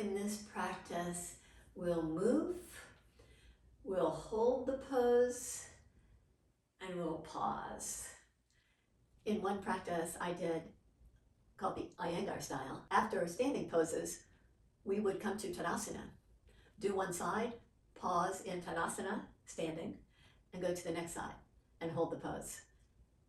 In this practice, we'll move, we'll hold the pose, and we'll pause. In one practice I did called the Iyengar style, after standing poses, we would come to Tadasana, do one side, pause in Tadasana, standing, and go to the next side and hold the pose.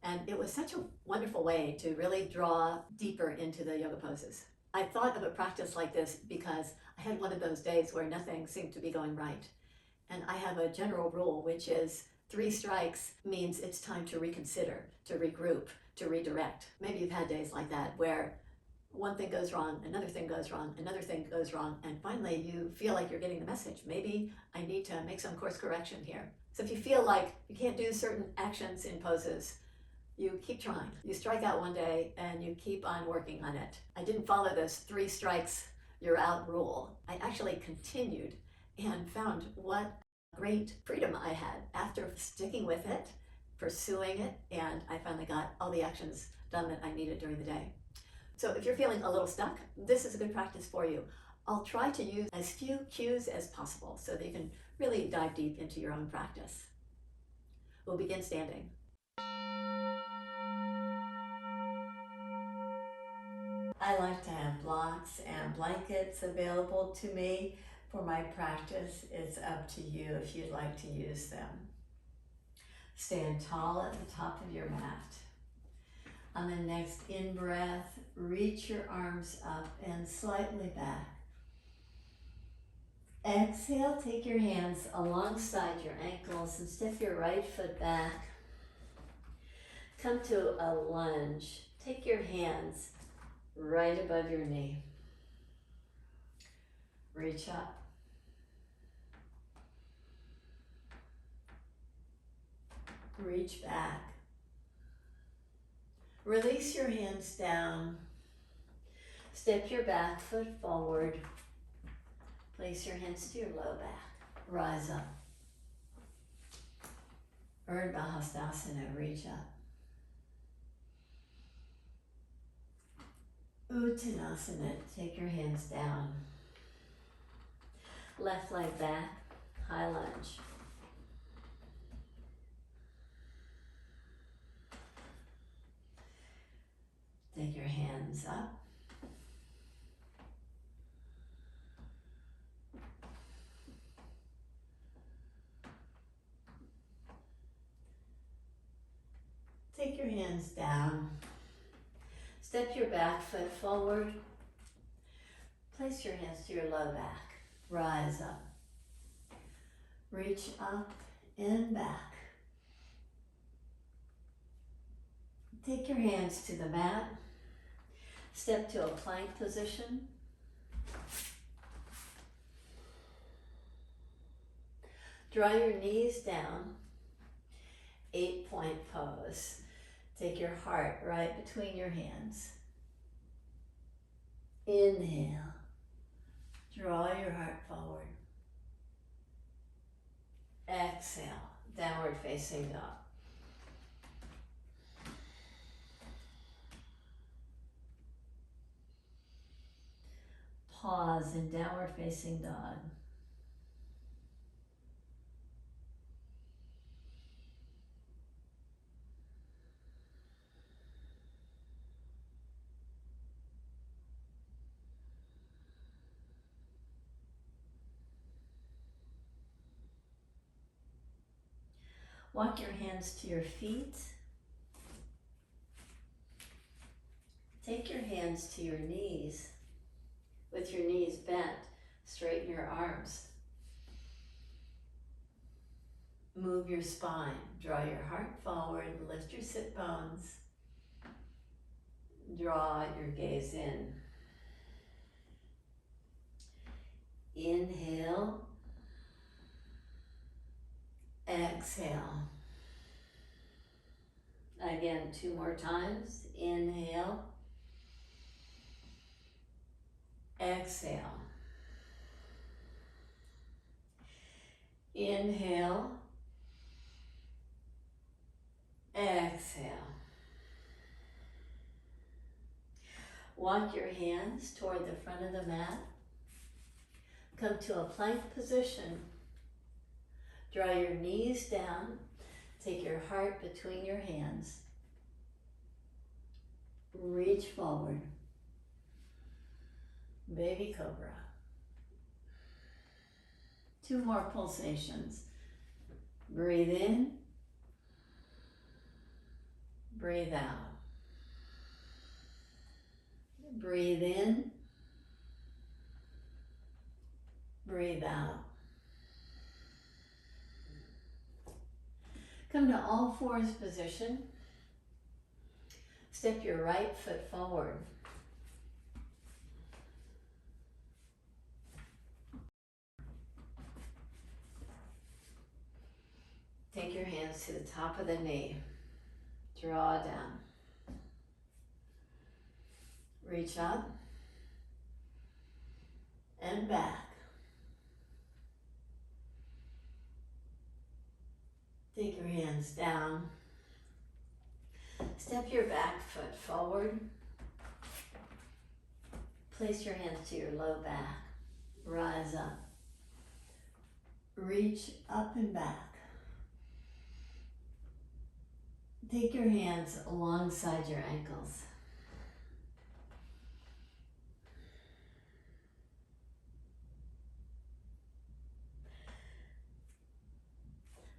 And it was such a wonderful way to really draw deeper into the yoga poses. I thought of a practice like this because I had one of those days where nothing seemed to be going right. And I have a general rule, which is 3 strikes means it's time to reconsider, to regroup, to redirect. Maybe you've had days like that where one thing goes wrong, another thing goes wrong, another thing goes wrong, and finally you feel like you're getting the message. Maybe I need to make some course correction here. So if you feel like you can't do certain actions in poses, you keep trying. You strike out one day and you keep on working on it. I didn't follow this 3 strikes, you're out rule. I actually continued and found what great freedom I had after sticking with it, pursuing it, and I finally got all the actions done that I needed during the day. So if you're feeling a little stuck, this is a good practice for you. I'll try to use as few cues as possible so that you can really dive deep into your own practice. We'll begin standing. I like to have blocks and blankets available to me for my practice. It's up to you if you'd like to use them. Stand tall at the top of your mat. On the next in-breath, reach your arms up and slightly back. Exhale, take your hands alongside your ankles and step your right foot back. Come to a lunge. Take your hands right above your knee. Reach up. Reach back. Release your hands down. Step your back foot forward. Place your hands to your low back. Rise up. Ardha Chandrasana, reach up. Uttanasana, take your hands down. Left leg back, high lunge. Take your hands up. Take your hands down. Step your back foot forward. Place your hands to your low back. Rise up. Reach up and back. Take your hands to the mat. Step to a plank position. Draw your knees down. 8-point pose. Take your heart right between your hands. Inhale. Draw your heart forward. Exhale. Downward facing dog. Pause in downward facing dog. Walk your hands to your feet. Take your hands to your knees. With your knees bent, straighten your arms. Move your spine. Draw your heart forward. Lift your sit bones. Draw your gaze in. Inhale. Exhale. Again, 2 more times. Inhale. Exhale. Inhale. Exhale. Walk your hands toward the front of the mat. Come to a plank position. Draw your knees down. Take your heart between your hands. Reach forward. Baby cobra. 2 more pulsations. Breathe in. Breathe out. Breathe in. Breathe out. Come to all fours position. Step your right foot forward. Take your hands to the top of the knee. Draw down. Reach up and back. Take your hands down. Step your back foot forward. Place your hands to your low back. Rise up. Reach up and back. Take your hands alongside your ankles.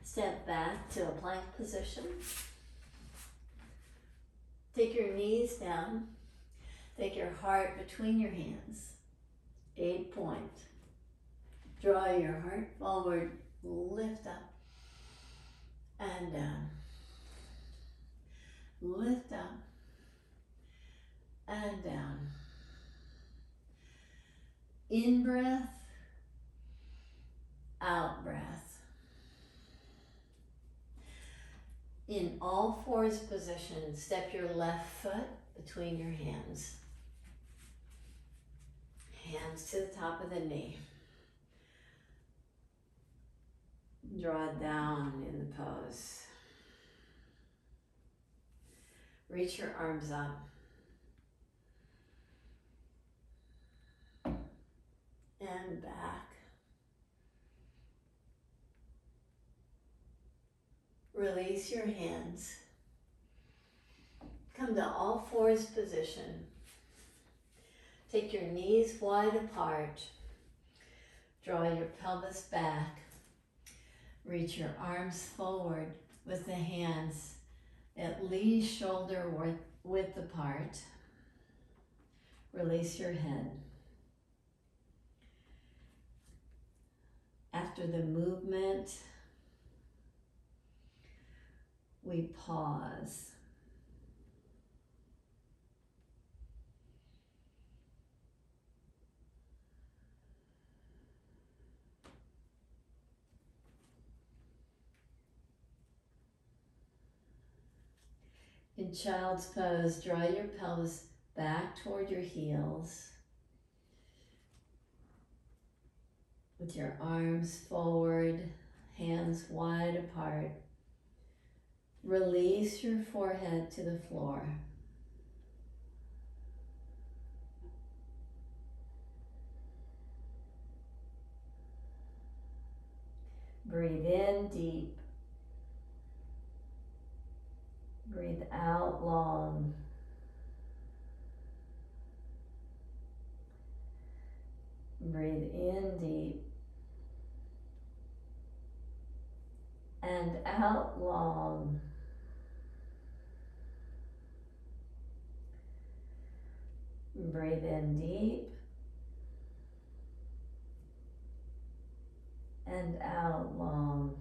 Step back to a plank position. Take your knees down. Take your heart between your hands. 8 point. Draw your heart forward. Lift up and down. Lift up and down. In breath, out breath. In all fours position, step your left foot between your hands. Hands to the top of the knee. Draw down in the pose. Reach your arms up. And back. Release your hands. Come to all fours position. Take your knees wide apart. Draw your pelvis back. Reach your arms forward with the hands at least shoulder width apart. Release your head. After the movement, we pause. In child's pose, draw your pelvis back toward your heels with your arms forward, hands wide apart. Release your forehead to the floor. Breathe in deep. Breathe out long. Breathe in deep. And out long. Breathe in deep. And out long.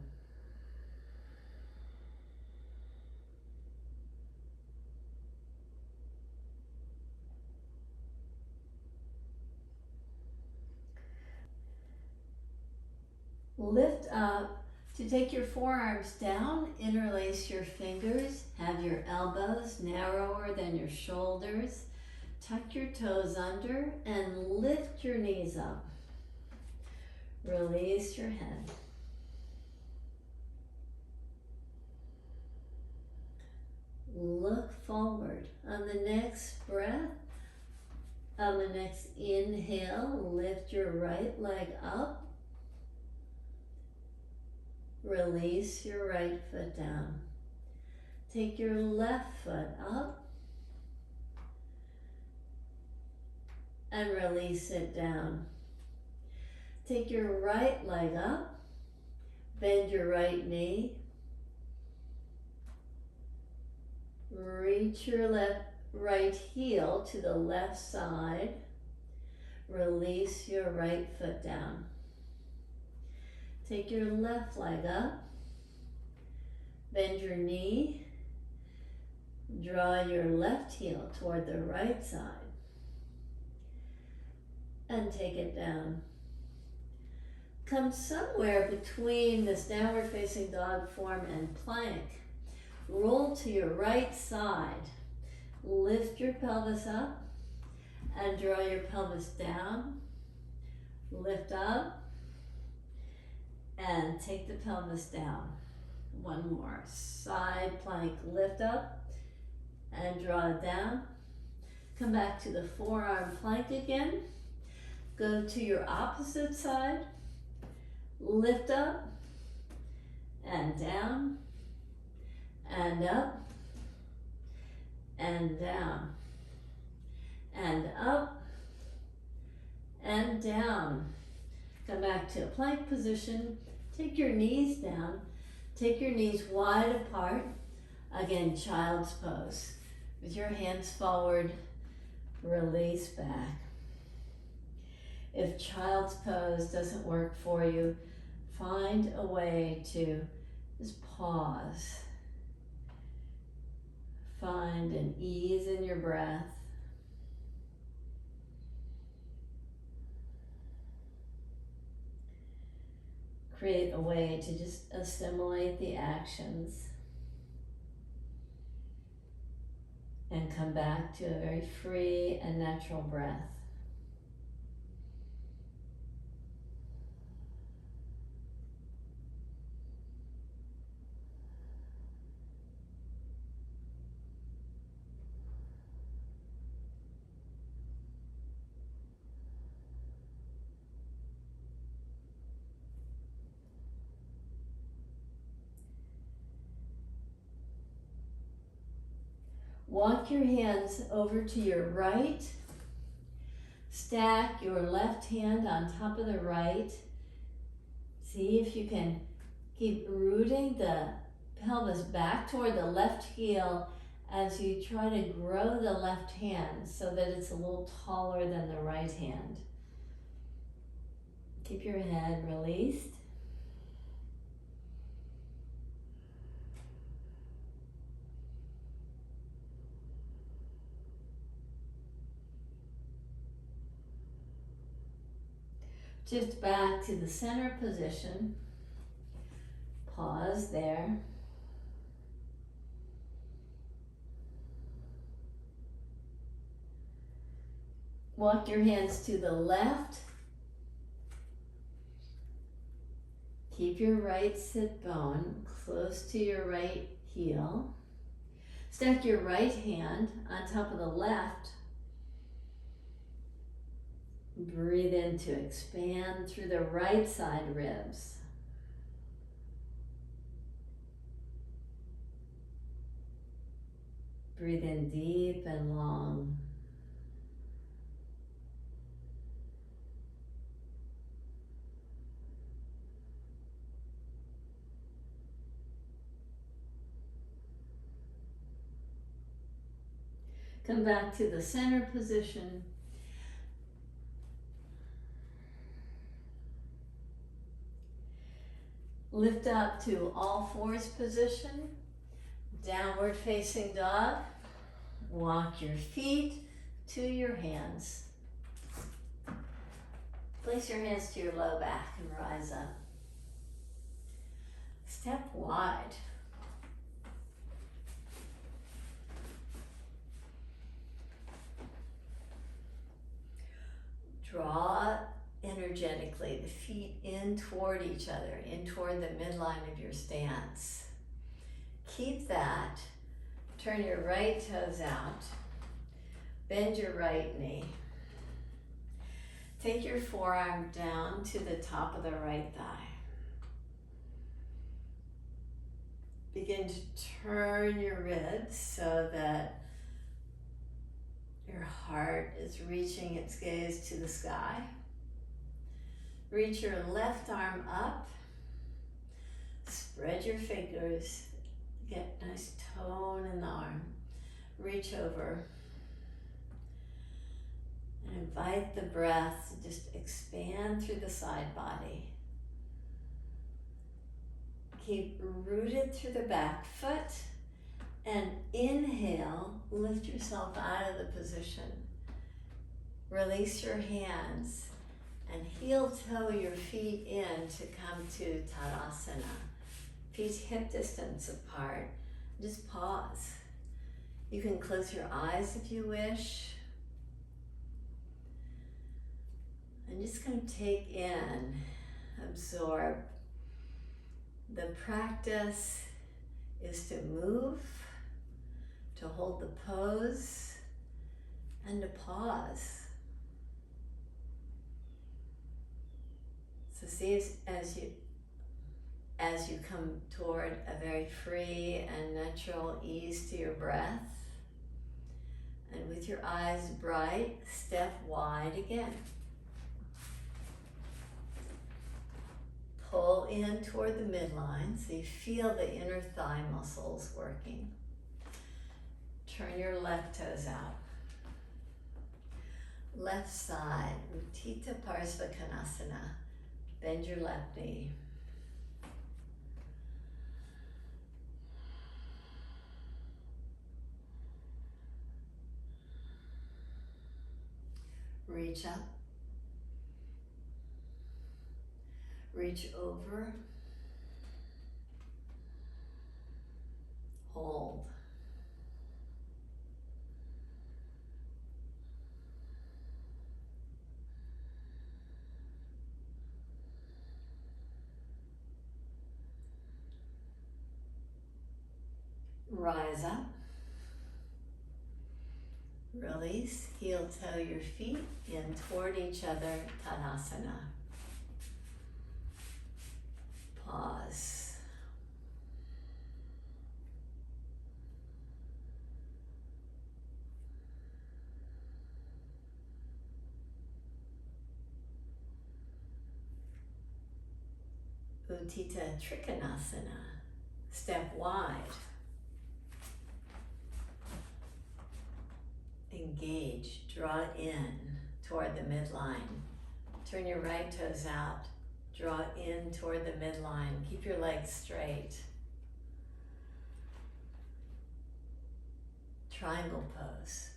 Lift up to take your forearms down, interlace your fingers, have your elbows narrower than your shoulders, tuck your toes under and lift your knees up. Release your head. Look forward. On the next breath, On the next inhale, lift your right leg up. Release your right foot down. Take your left foot up and release it down. Take your right leg up, bend your right knee, reach your right heel to the left side, release your right foot down. Take your left leg up, bend your knee, draw your left heel toward the right side, and take it down. Come somewhere between this downward facing dog form and plank. Roll to your right side. Lift your pelvis up and draw your pelvis down. Lift up and take the pelvis down. One more. Side plank, lift up and draw it down. Come back to the forearm plank again. Go to your opposite side. Lift up and down and up and down and up and down. Come back to a plank position. Take your knees down. Take your knees wide apart. Again, child's pose. With your hands forward, release back. If child's pose doesn't work for you, find a way to just pause. Find an ease in your breath. Create a way to just assimilate the actions and come back to a very free and natural breath. Walk your hands over to your right. Stack your left hand on top of the right. See if you can keep rooting the pelvis back toward the left heel as you try to grow the left hand so that it's a little taller than the right hand. Keep your head released. Shift back to the center position. Pause there. Walk your hands to the left. Keep your right sit bone close to your right heel. Stack your right hand on top of the left. Breathe in to expand through the right side ribs. Breathe in deep and long. Come back to the center position. Lift up to all fours position, downward facing dog. Walk your feet to your hands. Place your hands to your low back and rise up. Step wide. Draw energetically the feet in toward each other, in toward the midline of your stance. Keep that. Turn your right toes out. Bend your right knee. Take your forearm down to the top of the right thigh. Begin to turn your ribs so that your heart is reaching its gaze to the sky. Reach your left arm up. Spread your fingers. Get nice tone in the arm. Reach over. And invite the breath to just expand through the side body. Keep rooted through the back foot. And inhale, lift yourself out of the position. Release your hands and heel toe your feet in to come to Tadasana. Feet hip distance apart. Just pause. You can close your eyes if you wish. I'm just going to take in, absorb. The practice is to move, to hold the pose, and to pause. So see as you come toward a very free and natural ease to your breath, and with your eyes bright, step wide again. Pull in toward the midline so you feel the inner thigh muscles working. Turn your left toes out. Left side, Rita Parsvakonasana. Bend your left knee. Reach up. Reach over. Hold. Rise up. Release. Heel toe your feet in toward each other. Tadasana. Pause. Untitled Chapter. Step wide. Engage, draw in toward the midline. Turn your right toes out. Draw in toward the midline. Keep your legs straight. Triangle pose.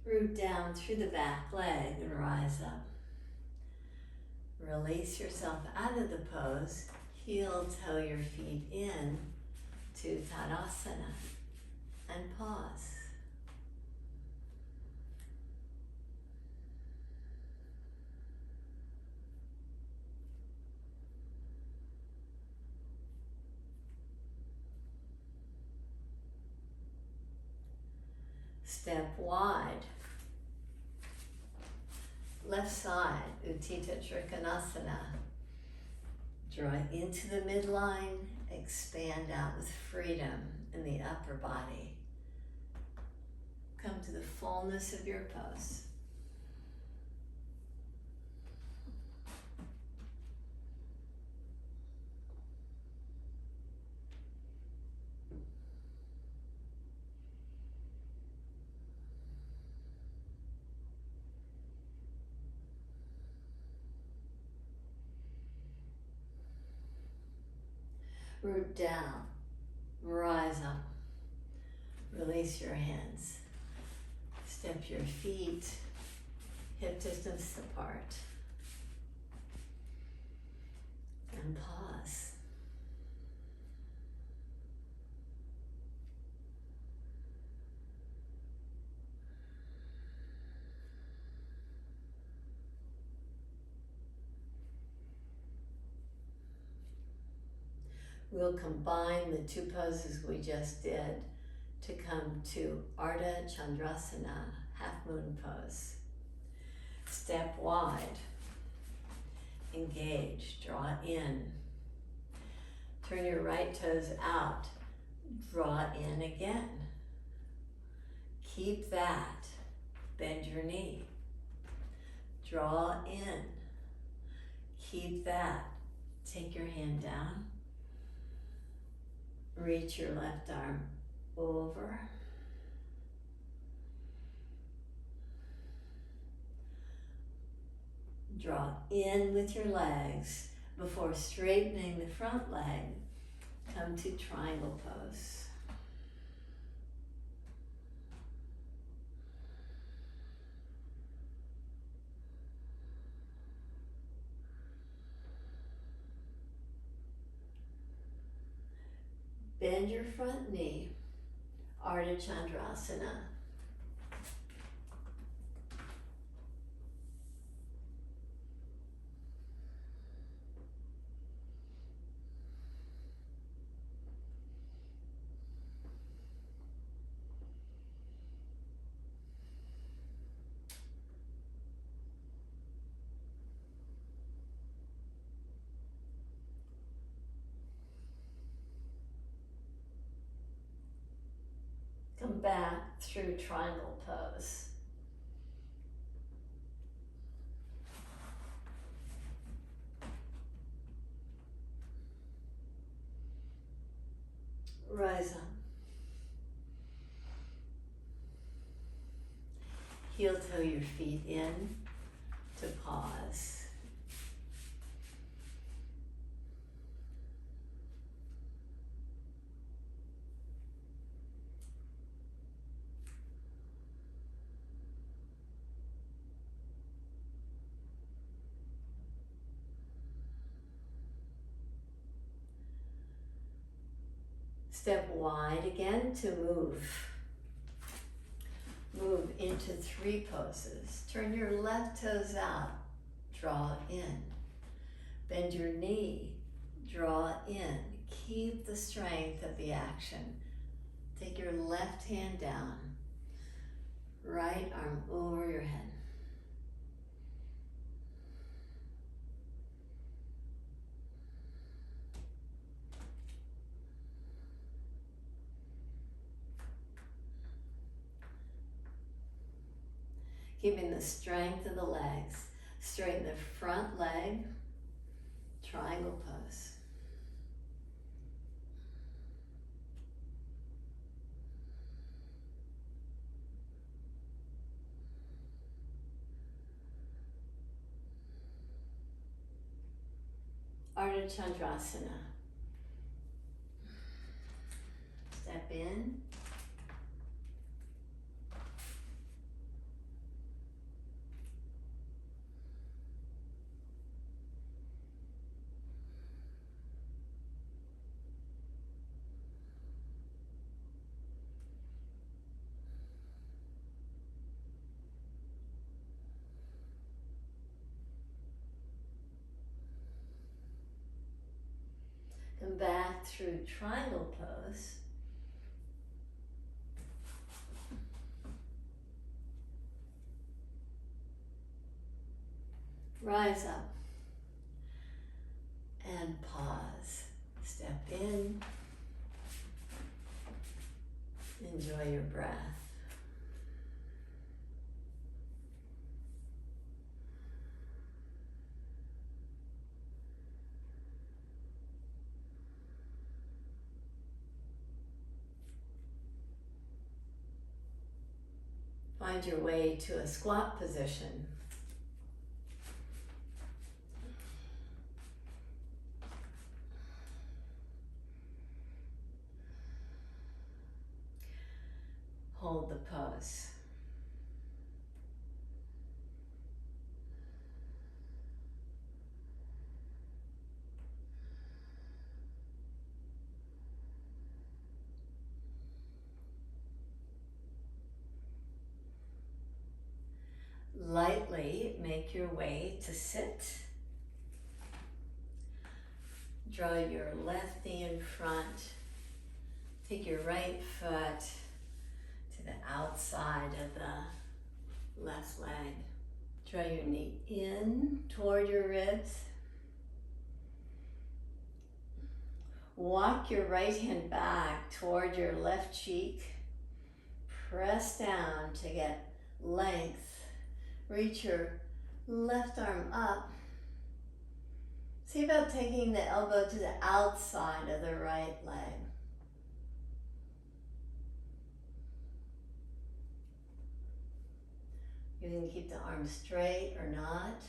Root down through the back leg and rise up. Release yourself out of the pose. Heel toe your feet in to Tadasana and pause. Step wide. Left side, Untitled Chapter. Draw into the midline, expand out with freedom in the upper body. Come to the fullness of your pose. Root down, rise up, release your hands, step your feet hip distance apart. and pause. We'll combine the two poses we just did to come to Ardha Chandrasana, half moon pose. Step wide, engage, draw in. Turn your right toes out, draw in again. Keep that, bend your knee. Draw in, keep that. Take your hand down. Reach your left arm over. Draw in with your legs before straightening the front leg. Come to triangle pose. Bend your front knee, Ardha Chandrasana. Come back through triangle pose. Rise up. Heel toe your feet in to pause. Step wide again to move. Move into three poses. Turn your left toes out, draw in. Bend your knee, draw in. Keep the strength of the action. Take your left hand down, right arm over your head. Keeping the strength of the legs. Straighten the front leg, triangle pose. Ardha Chandrasana. Step in. Come back through triangle pose. Rise up and pause. Step in. Enjoy your breath. Find your way to a squat position. Hold the pose. make your way to sit. Draw your left knee in front. Take your right foot to the outside of the left leg. Draw your knee in toward your ribs. Walk your right hand back toward your left cheek. Press down to get length. Reach your left arm up. See about taking the elbow to the outside of the right leg. You can keep the arm straight or not.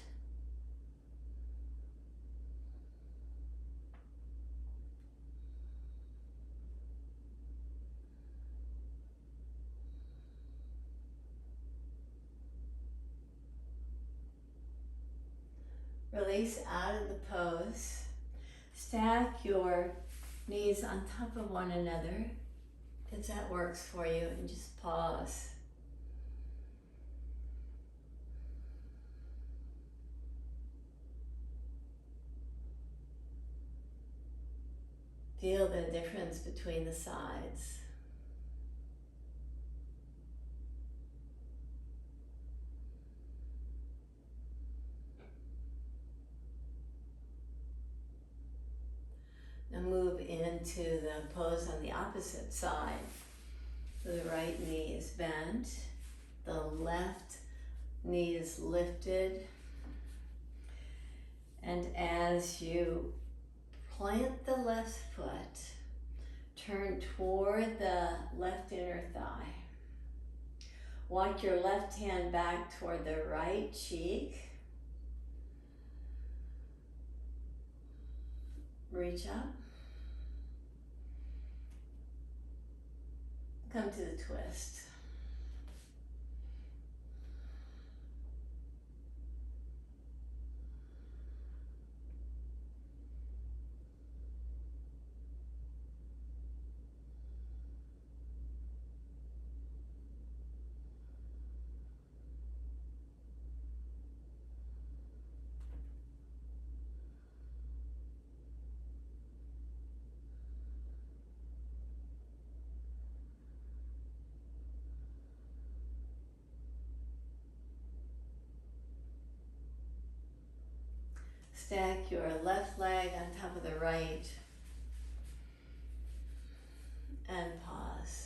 Release out of the pose. Stack your knees on top of one another if that works for you, and just pause. Feel the difference between the sides. Now move into the pose on the opposite side. So the right knee is bent, the left knee is lifted, and as you plant the left foot, turn toward the left inner thigh. Walk your left hand back toward the right cheek. Reach up. Come to the twist. Stack your left leg on top of the right and pause.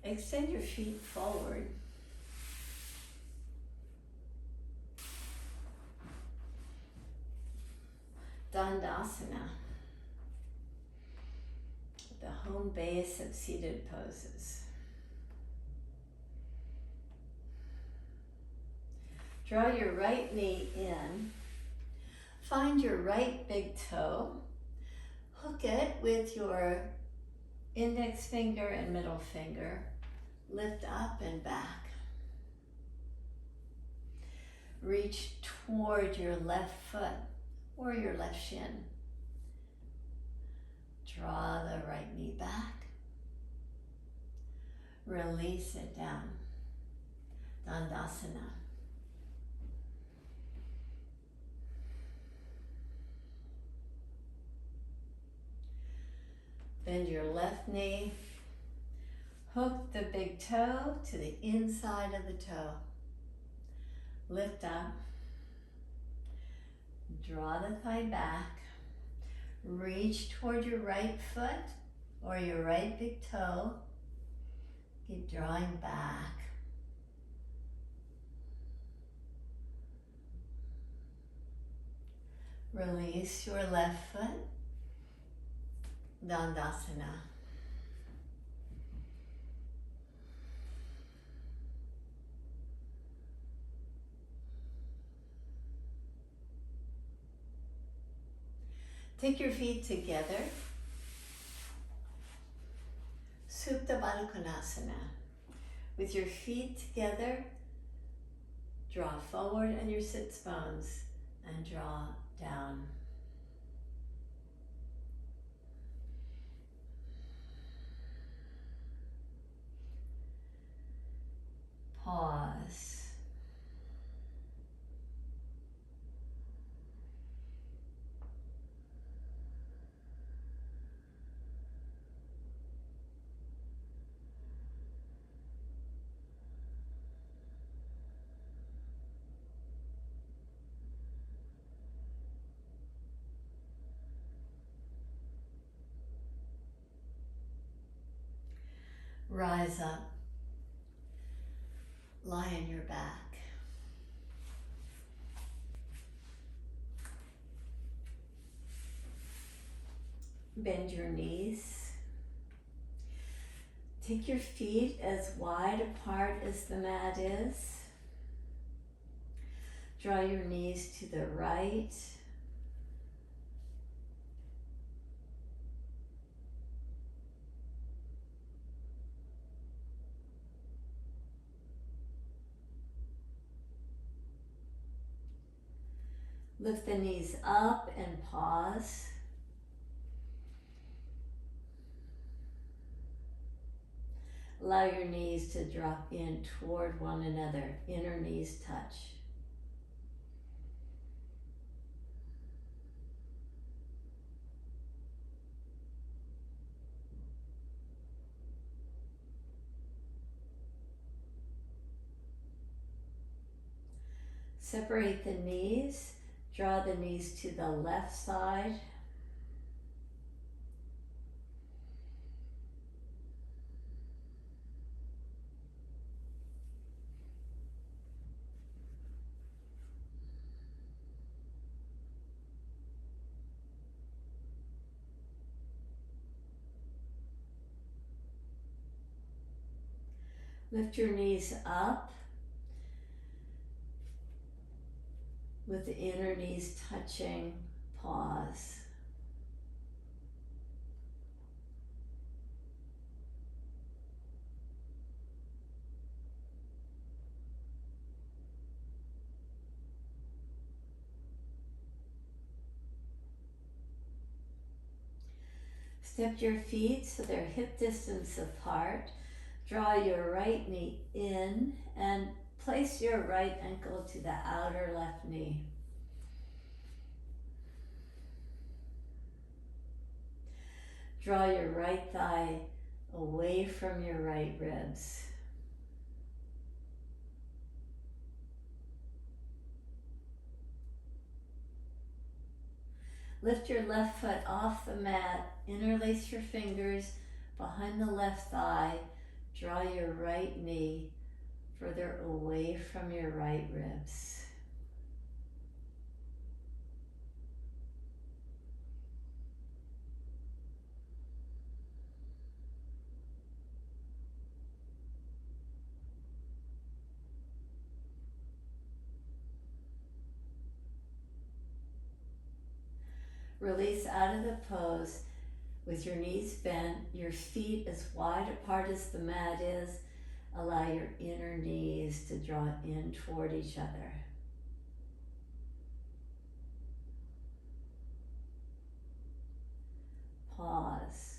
Extend your feet forward. Dandasana, the home base of seated poses. Draw your right knee in. Find your right big toe. Hook it with your index finger and middle finger. Lift up and back. Reach toward your left foot or your left shin. Draw the right knee back. Release it down. Dandasana. Bend your left knee. Hook the big toe to the inside of the toe. Lift up. Draw the thigh back. Reach toward your right foot or your right big toe. Keep drawing back. Release your left foot. Dandasana. Take your feet together. Supta Baddha Konasana. With your feet together, draw forward on your sits bones and draw down. Pause. Rise up. Lie on your back. Bend your knees. Take your feet as wide apart as the mat is. Draw your knees to the right. Lift the knees up and pause. Allow your knees to drop in toward one another. Inner knees touch. Separate the knees. Draw the knees to the left side. Lift your knees up with the inner knees touching. Pause. Step your feet so they're hip distance apart. Draw your right knee in and place your right ankle to the outer left knee. Draw your right thigh away from your right ribs. Lift your left foot off the mat, interlace your fingers behind the left thigh, draw your right knee further away from your right ribs. Release out of the pose with your knees bent, your feet as wide apart as the mat is. Allow your inner knees to draw in toward each other. Pause.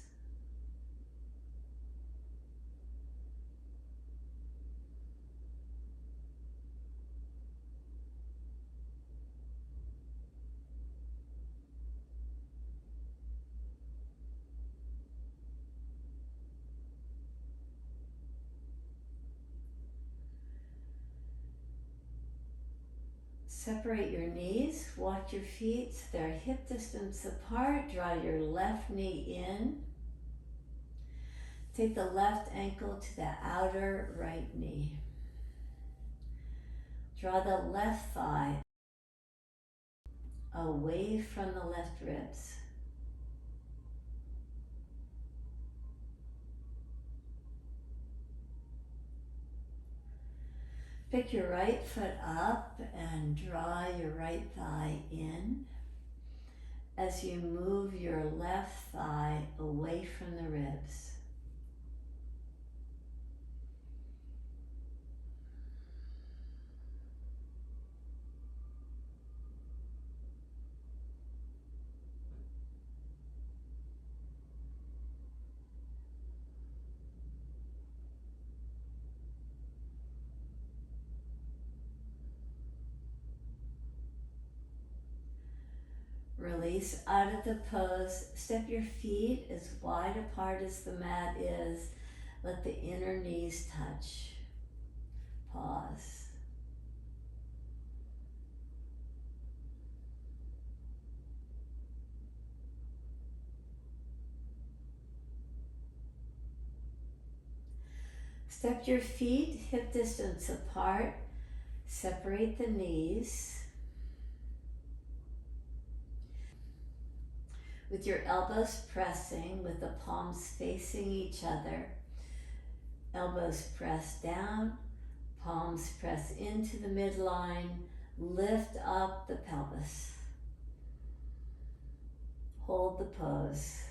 Separate your knees, walk your feet so they're hip distance apart. Draw your left knee in. Take the left ankle to the outer right knee. Draw the left thigh away from the left ribs. Pick your right foot up and draw your right thigh in as you move your left thigh away from the ribs. Release out of the pose. Step your feet as wide apart as the mat is. Let the inner knees touch. Pause. Step your feet hip distance apart. Separate the knees. With your elbows pressing, with the palms facing each other. Elbows press down, palms press into the midline, lift up the pelvis. Hold the pose.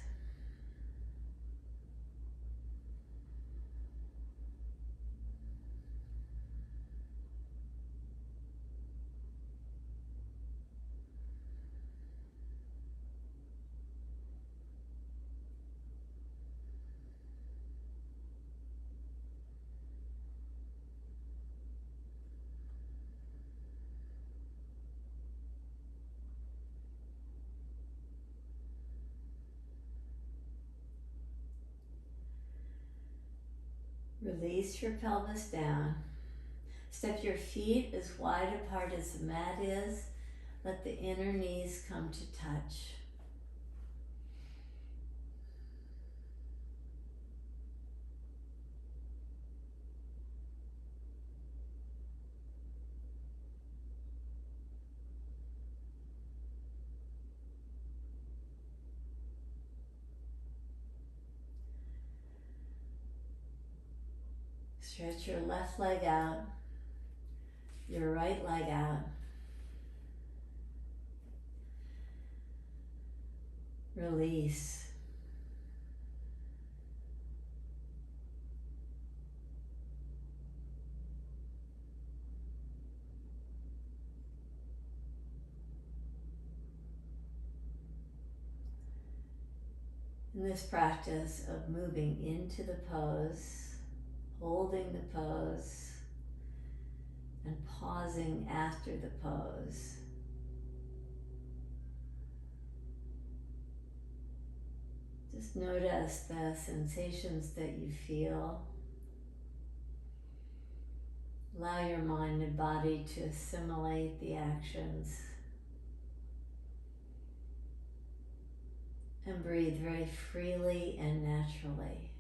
Release your pelvis down. Step your feet as wide apart as the mat is. Let the inner knees come to touch. Stretch your left leg out, your right leg out. Release. In this practice of moving into the pose, holding the pose, and pausing after the pose, just notice the sensations that you feel. Allow your mind and body to assimilate the actions. And breathe very freely and naturally.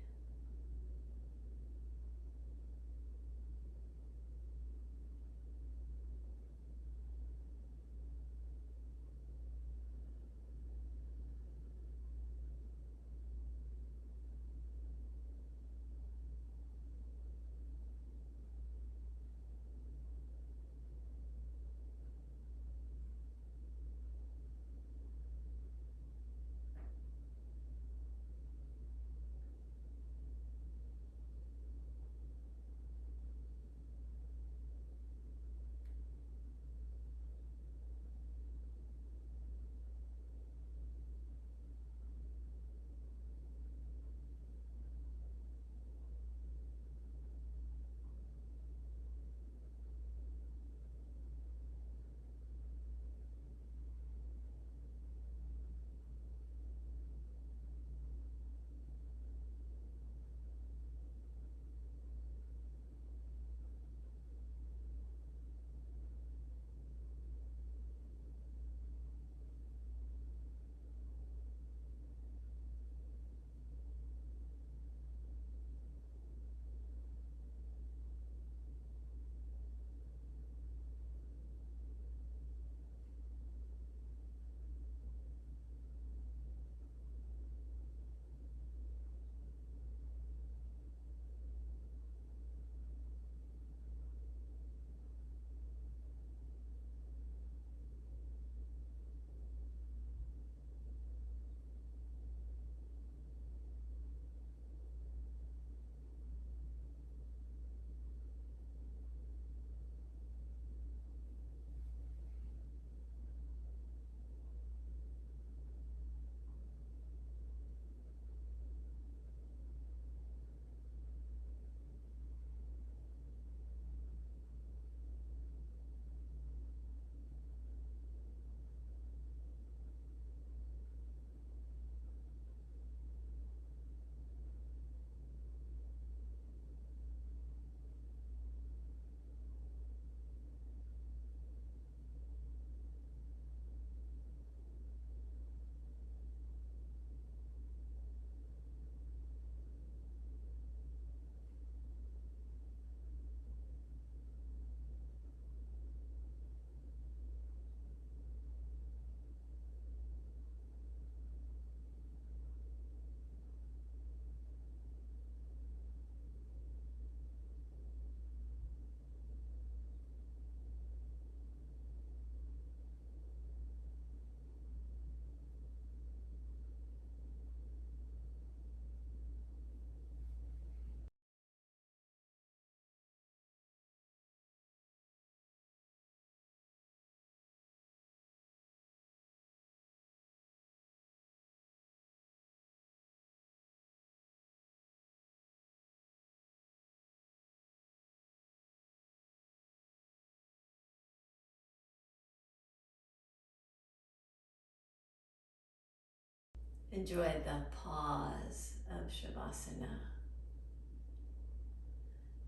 Enjoy the pause of Savasana.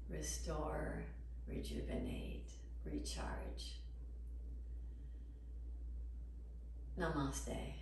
Restore, rejuvenate, recharge. Namaste.